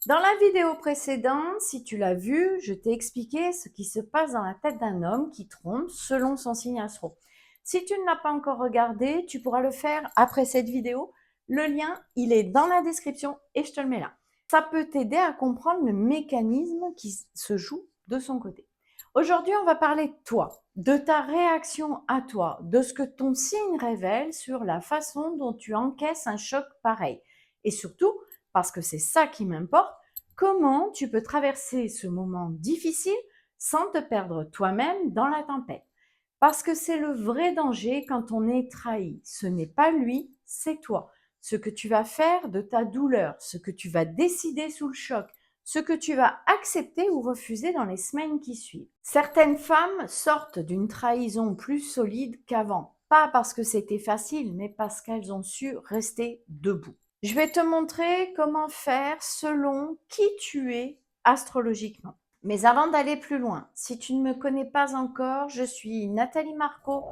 Dans la vidéo précédente, si tu l'as vu, je t'ai expliqué ce qui se passe dans la tête d'un homme qui trompe selon son signe astro. Si tu ne l'as pas encore regardé, tu pourras le faire après cette vidéo. Le lien, il est dans la description et je te le mets là. Ça peut t'aider à comprendre le mécanisme qui se joue de son côté. Aujourd'hui, on va parler de toi, de ta réaction à toi, de ce que ton signe révèle sur la façon dont tu encaisses un choc pareil. Et surtout, parce que c'est ça qui m'importe, comment tu peux traverser ce moment difficile sans te perdre toi-même dans la tempête. Parce que c'est le vrai danger quand on est trahi. Ce n'est pas lui, c'est toi. Ce que tu vas faire de ta douleur, ce que tu vas décider sous le choc, ce que tu vas accepter ou refuser dans les semaines qui suivent. Certaines femmes sortent d'une trahison plus solide qu'avant. Pas parce que c'était facile, mais parce qu'elles ont su rester debout. Je vais te montrer comment faire selon qui tu es astrologiquement. Mais avant d'aller plus loin, si tu ne me connais pas encore, je suis Nathalie Marco,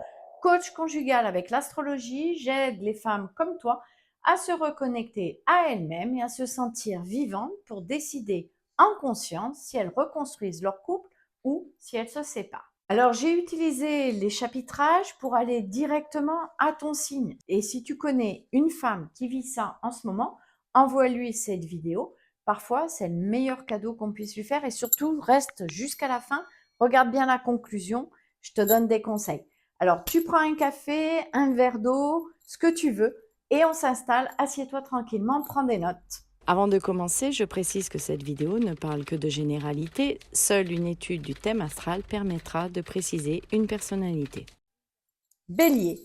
coach conjugal avec l'astrologie. J'aide les femmes comme toi à se reconnecter à elles-mêmes et à se sentir vivantes pour décider en conscience si elles reconstruisent leur couple ou si elles se séparent. Alors, j'ai utilisé les chapitrages pour aller directement à ton signe. Et si tu connais une femme qui vit ça en ce moment, envoie-lui cette vidéo. Parfois, c'est le meilleur cadeau qu'on puisse lui faire et surtout, reste jusqu'à la fin. Regarde bien la conclusion. Je te donne des conseils. Alors, tu prends un café, un verre d'eau, ce que tu veux et on s'installe. Assieds-toi tranquillement, prends des notes. Avant de commencer, je précise que cette vidéo ne parle que de généralité. Seule une étude du thème astral permettra de préciser une personnalité. Bélier.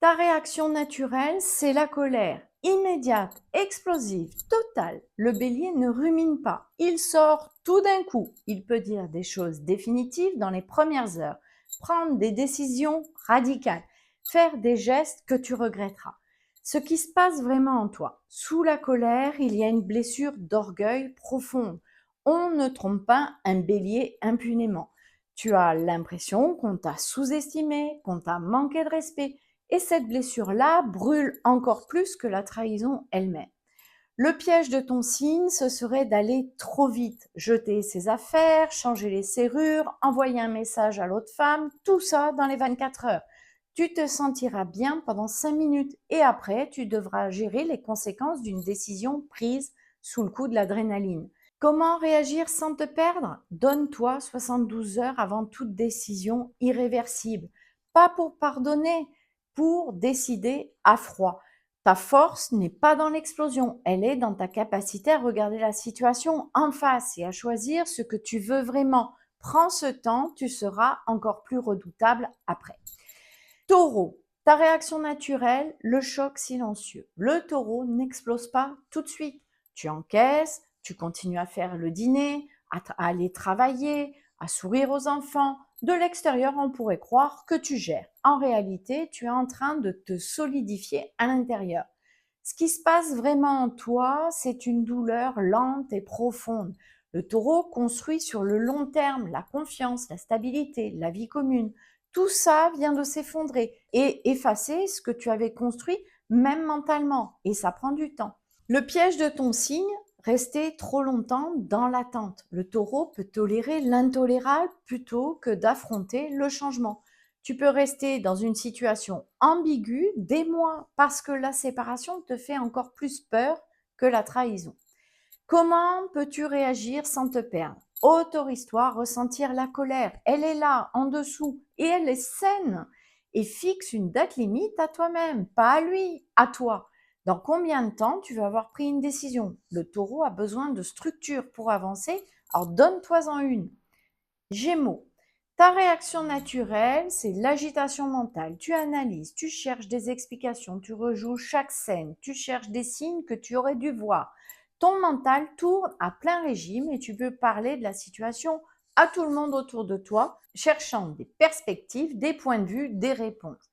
Ta réaction naturelle, c'est la colère. Immédiate, explosive, totale. Le bélier ne rumine pas. Il sort tout d'un coup. Il peut dire des choses définitives dans les premières heures. Prendre des décisions radicales. Faire des gestes que tu regretteras. Ce qui se passe vraiment en toi. Sous la colère, il y a une blessure d'orgueil profonde. On ne trompe pas un bélier impunément. Tu as l'impression qu'on t'a sous-estimé, qu'on t'a manqué de respect. Et cette blessure-là brûle encore plus que la trahison elle-même. Le piège de ton signe, ce serait d'aller trop vite, jeter ses affaires, changer les serrures, envoyer un message à l'autre femme, tout ça dans les 24 heures. Tu te sentiras bien pendant 5 minutes et après, tu devras gérer les conséquences d'une décision prise sous le coup de l'adrénaline. Comment réagir sans te perdre? Donne-toi 72 heures avant toute décision irréversible. Pas pour pardonner, pour décider à froid. Ta force n'est pas dans l'explosion, elle est dans ta capacité à regarder la situation en face et à choisir ce que tu veux vraiment. Prends ce temps, tu seras encore plus redoutable après. Taureau, ta réaction naturelle, le choc silencieux. Le taureau n'explose pas tout de suite. Tu encaisses, tu continues à faire le dîner, à aller travailler, à sourire aux enfants. De l'extérieur, on pourrait croire que tu gères. En réalité, tu es en train de te solidifier à l'intérieur. Ce qui se passe vraiment en toi, c'est une douleur lente et profonde. Le taureau construit sur le long terme la confiance, la stabilité, la vie commune. Tout ça vient de s'effondrer et effacer ce que tu avais construit, même mentalement. Et ça prend du temps. Le piège de ton signe, rester trop longtemps dans l'attente. Le taureau peut tolérer l'intolérable plutôt que d'affronter le changement. Tu peux rester dans une situation ambiguë des mois parce que la séparation te fait encore plus peur que la trahison. Comment peux-tu réagir sans te perdre? Autorise-toi à ressentir la colère. Elle est là, en dessous, et elle est saine. Et fixe une date limite à toi-même, pas à lui, à toi. Dans combien de temps tu vas avoir pris une décision? Le taureau a besoin de structure pour avancer, alors donne-toi-en une. Gémeaux. Ta réaction naturelle, c'est l'agitation mentale. Tu analyses, tu cherches des explications, tu rejoues chaque scène, tu cherches des signes que tu aurais dû voir. Ton mental tourne à plein régime et tu peux parler de la situation à tout le monde autour de toi, cherchant des perspectives, des points de vue, des réponses.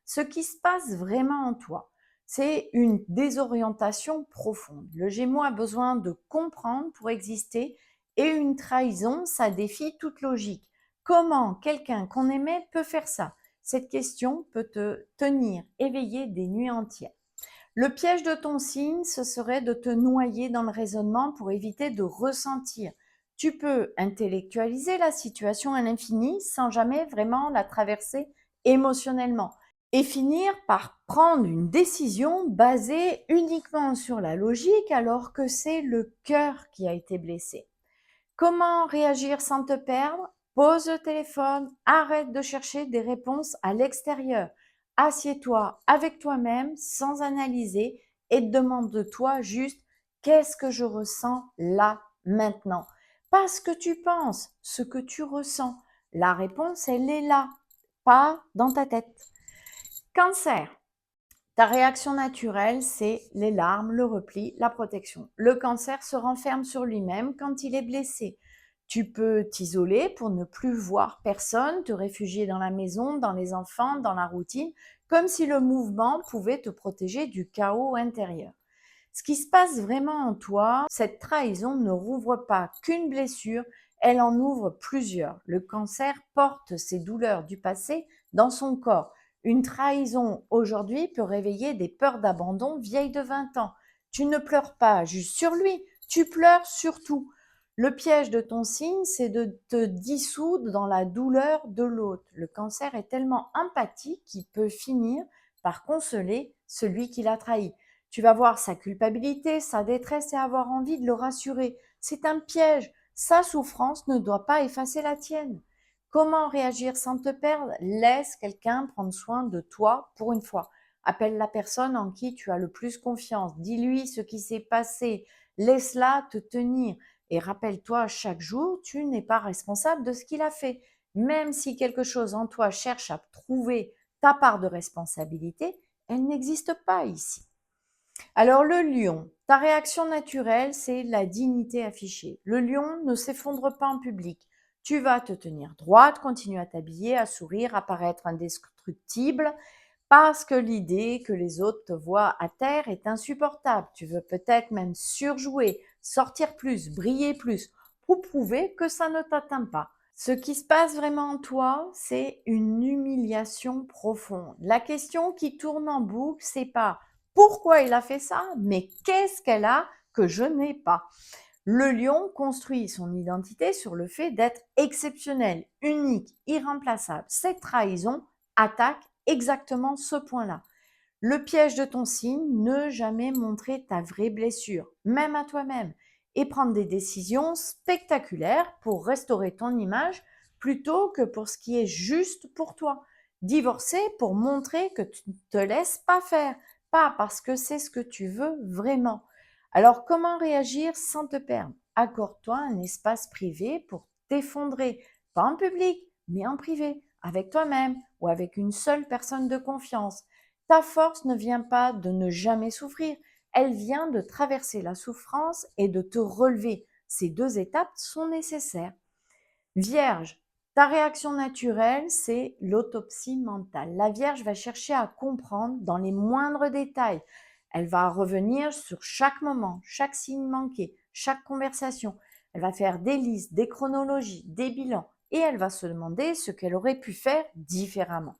Ce qui se passe vraiment en toi, c'est une désorientation profonde. Le Gémeaux a besoin de comprendre pour exister et une trahison, ça défie toute logique. Comment quelqu'un qu'on aimait peut faire ça? Cette question peut te tenir éveillé des nuits entières. Le piège de ton signe, ce serait de te noyer dans le raisonnement pour éviter de ressentir. Tu peux intellectualiser la situation à l'infini sans jamais vraiment la traverser émotionnellement et finir par prendre une décision basée uniquement sur la logique alors que c'est le cœur qui a été blessé. Comment réagir sans te perdre? Pose le téléphone, arrête de chercher des réponses à l'extérieur. Assieds-toi avec toi-même sans analyser et demande-toi juste qu'est-ce que je ressens là, maintenant. Pas ce que tu penses, ce que tu ressens. La réponse, elle est là, pas dans ta tête. Cancer. Ta réaction naturelle, c'est les larmes, le repli, la protection. Le cancer se renferme sur lui-même quand il est blessé. Tu peux t'isoler pour ne plus voir personne, te réfugier dans la maison, dans les enfants, dans la routine, comme si le mouvement pouvait te protéger du chaos intérieur. Ce qui se passe vraiment en toi, cette trahison ne rouvre pas qu'une blessure, elle en ouvre plusieurs. Le cancer porte ses douleurs du passé dans son corps. Une trahison aujourd'hui peut réveiller des peurs d'abandon vieilles de 20 ans. Tu ne pleures pas juste sur lui, tu pleures sur tout. Le piège de ton signe, c'est de te dissoudre dans la douleur de l'autre. Le cancer est tellement empathique qu'il peut finir par consoler celui qui l'a trahi. Tu vas voir sa culpabilité, sa détresse et avoir envie de le rassurer. C'est un piège. Sa souffrance ne doit pas effacer la tienne. Comment réagir sans te perdre? Laisse quelqu'un prendre soin de toi pour une fois. Appelle la personne en qui tu as le plus confiance. Dis-lui ce qui s'est passé. Laisse-la te tenir. Et rappelle-toi chaque jour, tu n'es pas responsable de ce qu'il a fait. Même si quelque chose en toi cherche à trouver ta part de responsabilité, elle n'existe pas ici. Alors le lion, ta réaction naturelle, c'est la dignité affichée. Le lion ne s'effondre pas en public. Tu vas te tenir droite, continuer à t'habiller, à sourire, à paraître indestructible, parce que l'idée que les autres te voient à terre est insupportable. Tu veux peut-être même surjouer, sortir plus, briller plus, pour prouver que ça ne t'atteint pas. Ce qui se passe vraiment en toi, c'est une humiliation profonde. La question qui tourne en boucle, c'est pas pourquoi il a fait ça, mais qu'est-ce qu'elle a que je n'ai pas. Le lion construit son identité sur le fait d'être exceptionnel, unique, irremplaçable. Cette trahison attaque exactement ce point-là. Le piège de ton signe, ne jamais montrer ta vraie blessure, même à toi-même, et prendre des décisions spectaculaires pour restaurer ton image plutôt que pour ce qui est juste pour toi. Divorcer pour montrer que tu ne te laisses pas faire, pas parce que c'est ce que tu veux vraiment. Alors comment réagir sans te perdre? Accorde-toi un espace privé pour t'effondrer, pas en public, mais en privé, avec toi-même ou avec une seule personne de confiance. Ta force ne vient pas de ne jamais souffrir, elle vient de traverser la souffrance et de te relever. Ces deux étapes sont nécessaires. Vierge, ta réaction naturelle, c'est l'autopsie mentale. La Vierge va chercher à comprendre dans les moindres détails. Elle va revenir sur chaque moment, chaque signe manqué, chaque conversation. Elle va faire des listes, des chronologies, des bilans et elle va se demander ce qu'elle aurait pu faire différemment.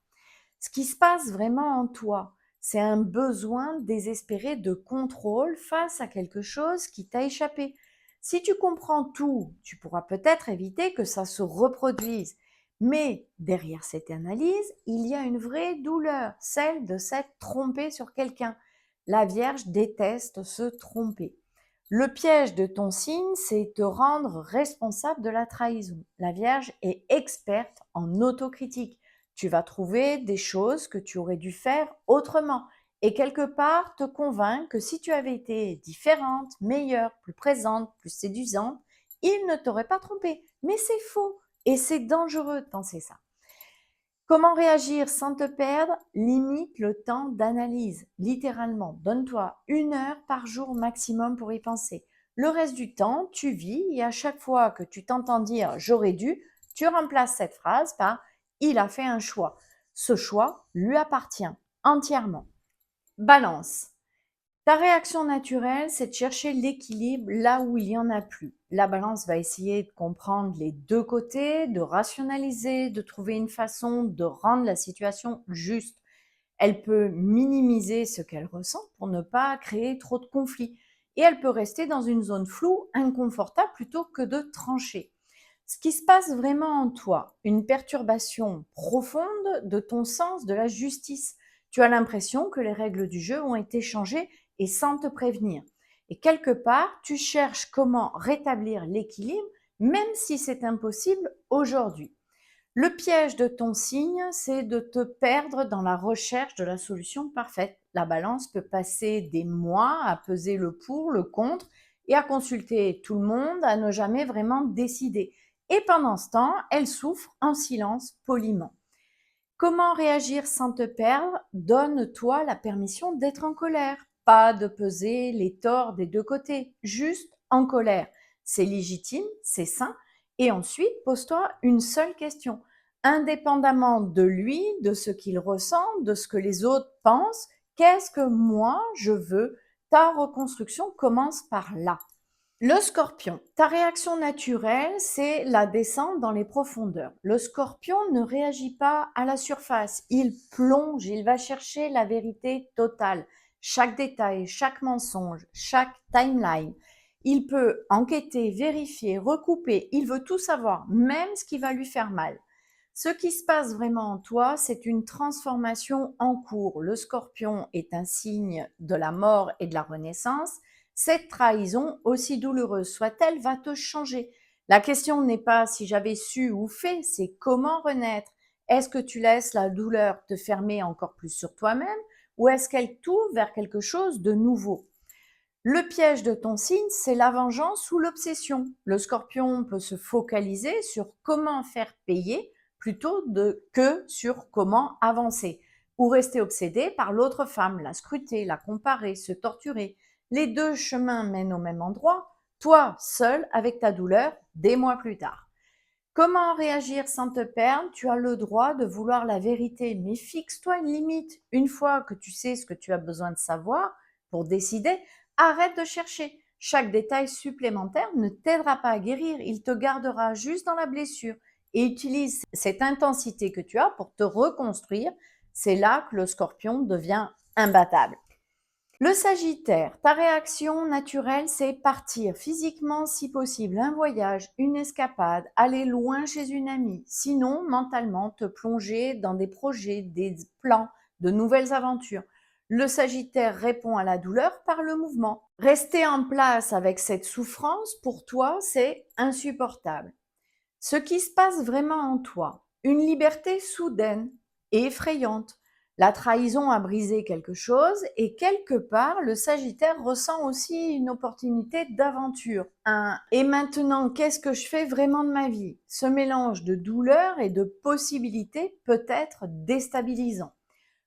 Ce qui se passe vraiment en toi, c'est un besoin désespéré de contrôle face à quelque chose qui t'a échappé. Si tu comprends tout, tu pourras peut-être éviter que ça se reproduise. Mais derrière cette analyse, il y a une vraie douleur, celle de s'être trompé sur quelqu'un. La Vierge déteste se tromper. Le piège de ton signe, c'est te rendre responsable de la trahison. La Vierge est experte en autocritique. Tu vas trouver des choses que tu aurais dû faire autrement et quelque part te convaincre que si tu avais été différente, meilleure, plus présente, plus séduisante, il ne t'aurait pas trompé. Mais c'est faux et c'est dangereux de penser ça. Comment réagir sans te perdre? Limite le temps d'analyse, littéralement. Donne-toi 1 heure par jour maximum pour y penser. Le reste du temps, tu vis et à chaque fois que tu t'entends dire j'aurais dû, tu remplaces cette phrase par il a fait un choix. Ce choix lui appartient entièrement. Balance. Ta réaction naturelle, c'est de chercher l'équilibre là où il n'y en a plus. La balance va essayer de comprendre les deux côtés, de rationaliser, de trouver une façon de rendre la situation juste. Elle peut minimiser ce qu'elle ressent pour ne pas créer trop de conflits. Et elle peut rester dans une zone floue, inconfortable, plutôt que de trancher. Ce qui se passe vraiment en toi, une perturbation profonde de ton sens de la justice. Tu as l'impression que les règles du jeu ont été changées et sans te prévenir. Et quelque part, tu cherches comment rétablir l'équilibre, même si c'est impossible aujourd'hui. Le piège de ton signe, c'est de te perdre dans la recherche de la solution parfaite. La balance peut passer des mois à peser le pour, le contre et à consulter tout le monde, à ne jamais vraiment décider. Et pendant ce temps, elle souffre en silence poliment. Comment réagir sans te perdre? Donne-toi la permission d'être en colère, pas de peser les torts des deux côtés, juste en colère. C'est légitime, c'est sain. Et ensuite, pose-toi une seule question. Indépendamment de lui, de ce qu'il ressent, de ce que les autres pensent, qu'est-ce que moi je veux? Ta reconstruction commence par là. Le scorpion, ta réaction naturelle, c'est la descente dans les profondeurs. Le scorpion ne réagit pas à la surface, il plonge, il va chercher la vérité totale, chaque détail, chaque mensonge, chaque timeline. Il peut enquêter, vérifier, recouper, il veut tout savoir, même ce qui va lui faire mal. Ce qui se passe vraiment en toi, c'est une transformation en cours. Le scorpion est un signe de la mort et de la renaissance. Cette trahison, aussi douloureuse soit-elle, va te changer. La question n'est pas si j'avais su ou fait, c'est comment renaître. Est-ce que tu laisses la douleur te fermer encore plus sur toi-même ou est-ce qu'elle t'ouvre vers quelque chose de nouveau? Le piège de ton signe, c'est la vengeance ou l'obsession. Le scorpion peut se focaliser sur comment faire payer plutôt que sur comment avancer, ou rester obsédé par l'autre femme, la scruter, la comparer, se torturer. Les deux chemins mènent au même endroit, toi seul avec ta douleur, des mois plus tard. Comment réagir sans te perdre? Tu as le droit de vouloir la vérité, mais fixe-toi une limite. Une fois que tu sais ce que tu as besoin de savoir pour décider, arrête de chercher. Chaque détail supplémentaire ne t'aidera pas à guérir, il te gardera juste dans la blessure. Et utilise cette intensité que tu as pour te reconstruire. C'est là que le scorpion devient imbattable. Le Sagittaire, ta réaction naturelle, c'est partir physiquement si possible, un voyage, une escapade, aller loin chez une amie. Sinon, mentalement, te plonger dans des projets, des plans, de nouvelles aventures. Le Sagittaire répond à la douleur par le mouvement. Rester en place avec cette souffrance, pour toi, c'est insupportable. Ce qui se passe vraiment en toi, une liberté soudaine et effrayante. La trahison a brisé quelque chose et quelque part, le Sagittaire ressent aussi une opportunité d'aventure. Un et maintenant, qu'est-ce que je fais vraiment de ma vie? Ce mélange de douleur et de possibilités peut être déstabilisant.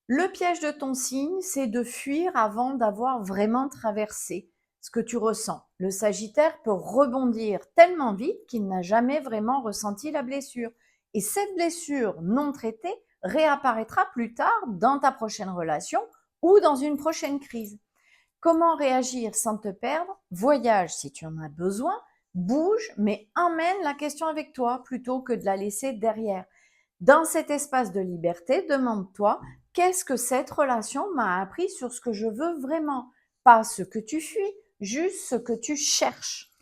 Le piège de ton signe, c'est de fuir avant d'avoir vraiment traversé ce que tu ressens. Le Sagittaire peut rebondir tellement vite qu'il n'a jamais vraiment ressenti la blessure. Et cette blessure non traitée réapparaîtra plus tard dans ta prochaine relation ou dans une prochaine crise. Comment réagir sans te perdre? Voyage si tu en as besoin, bouge, mais emmène la question avec toi plutôt que de la laisser derrière. Dans cet espace de liberté, demande-toi qu'est-ce que cette relation m'a appris sur ce que je veux vraiment, pas ce que tu fuis, juste ce que tu cherches.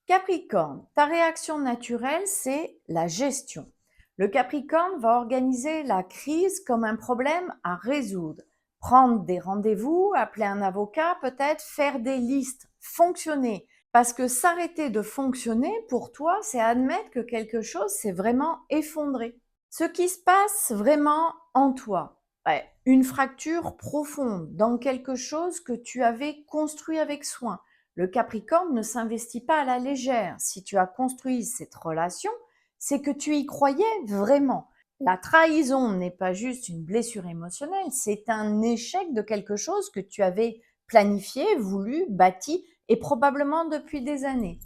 Capricorne, ta réaction naturelle, c'est la gestion. Le Capricorne va organiser la crise comme un problème à résoudre. Prendre des rendez-vous, appeler un avocat, peut-être faire des listes, fonctionner. Parce que s'arrêter de fonctionner, pour toi, c'est admettre que quelque chose s'est vraiment effondré. Ce qui se passe vraiment en toi, ouais, une fracture profonde dans quelque chose que tu avais construit avec soin. Le Capricorne ne s'investit pas à la légère. Si tu as construit cette relation, c'est que tu y croyais vraiment. La trahison n'est pas juste une blessure émotionnelle, c'est un échec de quelque chose que tu avais planifié, voulu, bâti et probablement depuis des années.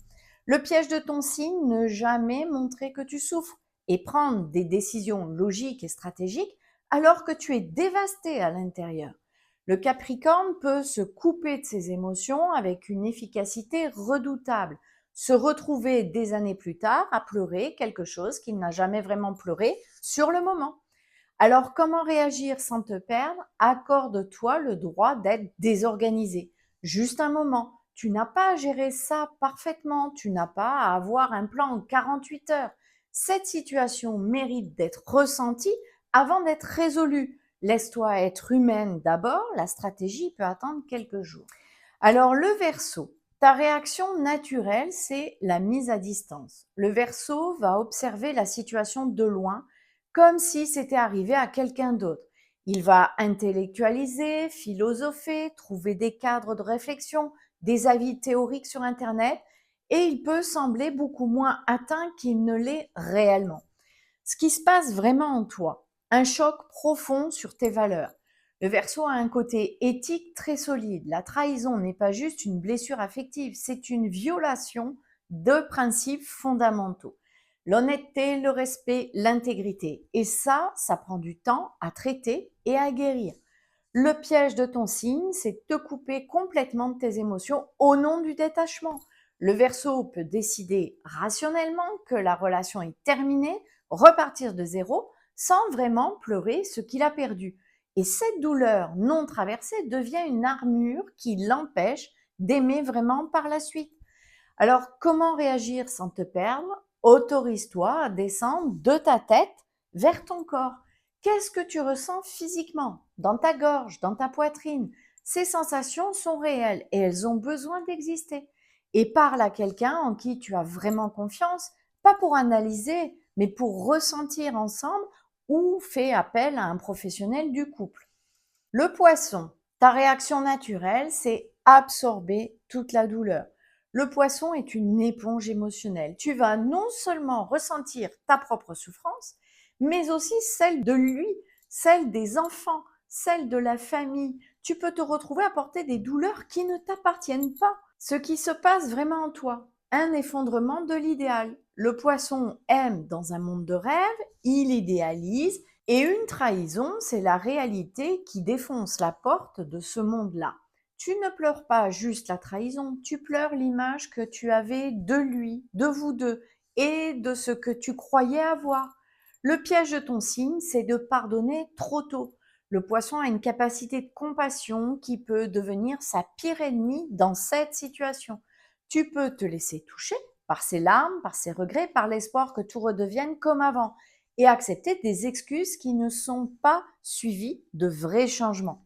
Le piège de ton signe, ne jamais montrer que tu souffres et prendre des décisions logiques et stratégiques alors que tu es dévasté à l'intérieur. Le Capricorne peut se couper de ses émotions avec une efficacité redoutable, se retrouver des années plus tard à pleurer quelque chose qu'il n'a jamais vraiment pleuré sur le moment. Alors, comment réagir sans te perdre? Accorde-toi le droit d'être désorganisé. Juste un moment. Tu n'as pas à gérer ça parfaitement. Tu n'as pas à avoir un plan en 48 heures. Cette situation mérite d'être ressentie avant d'être résolue. Laisse-toi être humaine d'abord. La stratégie peut attendre quelques jours. Alors, le Verseau. Ta réaction naturelle, c'est la mise à distance. Le Verseau va observer la situation de loin, comme si c'était arrivé à quelqu'un d'autre. Il va intellectualiser, philosopher, trouver des cadres de réflexion, des avis théoriques sur Internet, et il peut sembler beaucoup moins atteint qu'il ne l'est réellement. Ce qui se passe vraiment en toi, un choc profond sur tes valeurs. Le Verseau a un côté éthique très solide. La trahison n'est pas juste une blessure affective, c'est une violation de principes fondamentaux. L'honnêteté, le respect, l'intégrité. Et ça prend du temps à traiter et à guérir. Le piège de ton signe, c'est de te couper complètement de tes émotions au nom du détachement. Le Verseau peut décider rationnellement que la relation est terminée, repartir de zéro, sans vraiment pleurer ce qu'il a perdu. Et cette douleur non traversée devient une armure qui l'empêche d'aimer vraiment par la suite. Alors, comment réagir sans te perdre? Autorise-toi à descendre de ta tête vers ton corps. Qu'est-ce que tu ressens physiquement, dans ta gorge, dans ta poitrine? Ces sensations sont réelles et elles ont besoin d'exister. Et parle à quelqu'un en qui tu as vraiment confiance, pas pour analyser, mais pour ressentir ensemble, ou fais appel à un professionnel du couple. Le Poisson, ta réaction naturelle, c'est absorber toute la douleur. Le Poisson est une éponge émotionnelle. Tu vas non seulement ressentir ta propre souffrance, mais aussi celle de lui, celle des enfants, celle de la famille. Tu peux te retrouver à porter des douleurs qui ne t'appartiennent pas. Ce qui se passe vraiment en toi, un effondrement de l'idéal. Le Poisson aime dans un monde de rêve, il idéalise, et une trahison, c'est la réalité qui défonce la porte de ce monde-là. Tu ne pleures pas juste la trahison, tu pleures l'image que tu avais de lui, de vous deux, et de ce que tu croyais avoir. Le piège de ton signe, c'est de pardonner trop tôt. Le Poisson a une capacité de compassion qui peut devenir sa pire ennemie dans cette situation. Tu peux te laisser toucher par ses larmes, par ses regrets, par l'espoir que tout redevienne comme avant, et accepter des excuses qui ne sont pas suivies de vrais changements.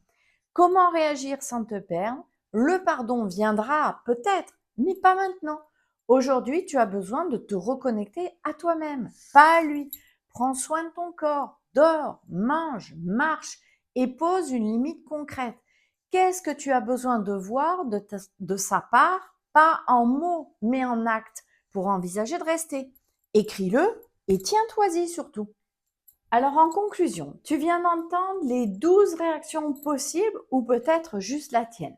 Comment réagir sans te perdre? Le pardon viendra peut-être, mais pas maintenant. Aujourd'hui, tu as besoin de te reconnecter à toi-même, pas à lui. Prends soin de ton corps, dors, mange, marche et pose une limite concrète. Qu'est-ce que tu as besoin de voir de sa part, pas en mots, mais en actes, pour envisager de rester? Écris-le et tiens-toi-y surtout. Alors en conclusion, tu viens d'entendre les 12 réactions possibles ou peut-être juste la tienne.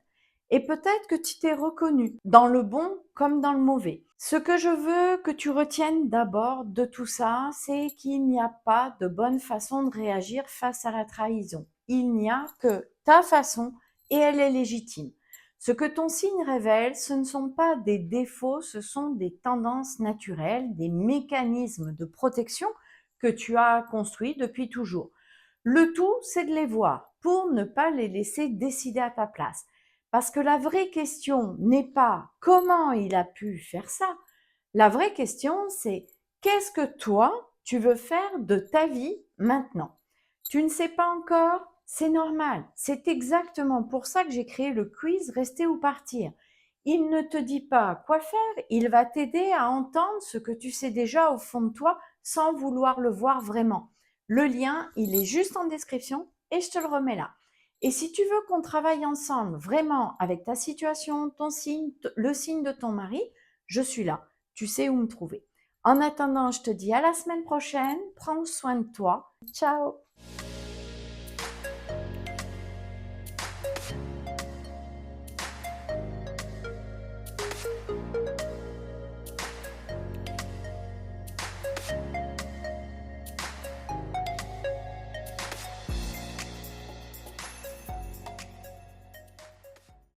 Et peut-être que tu t'es reconnu dans le bon comme dans le mauvais. Ce que je veux que tu retiennes d'abord de tout ça, c'est qu'il n'y a pas de bonne façon de réagir face à la trahison. Il n'y a que ta façon et elle est légitime. Ce que ton signe révèle, ce ne sont pas des défauts, ce sont des tendances naturelles, des mécanismes de protection que tu as construits depuis toujours. Le tout, c'est de les voir pour ne pas les laisser décider à ta place. Parce que la vraie question n'est pas comment il a pu faire ça. La vraie question, c'est qu'est-ce que toi, tu veux faire de ta vie maintenant? Tu ne sais pas encore? C'est normal. C'est exactement pour ça que j'ai créé le quiz Rester ou partir. Il ne te dit pas quoi faire, il va t'aider à entendre ce que tu sais déjà au fond de toi sans vouloir le voir vraiment. Le lien, il est juste en description et je te le remets là. Et si tu veux qu'on travaille ensemble vraiment avec ta situation, ton signe, le signe de ton mari, je suis là. Tu sais où me trouver. En attendant, je te dis à la semaine prochaine. Prends soin de toi. Ciao!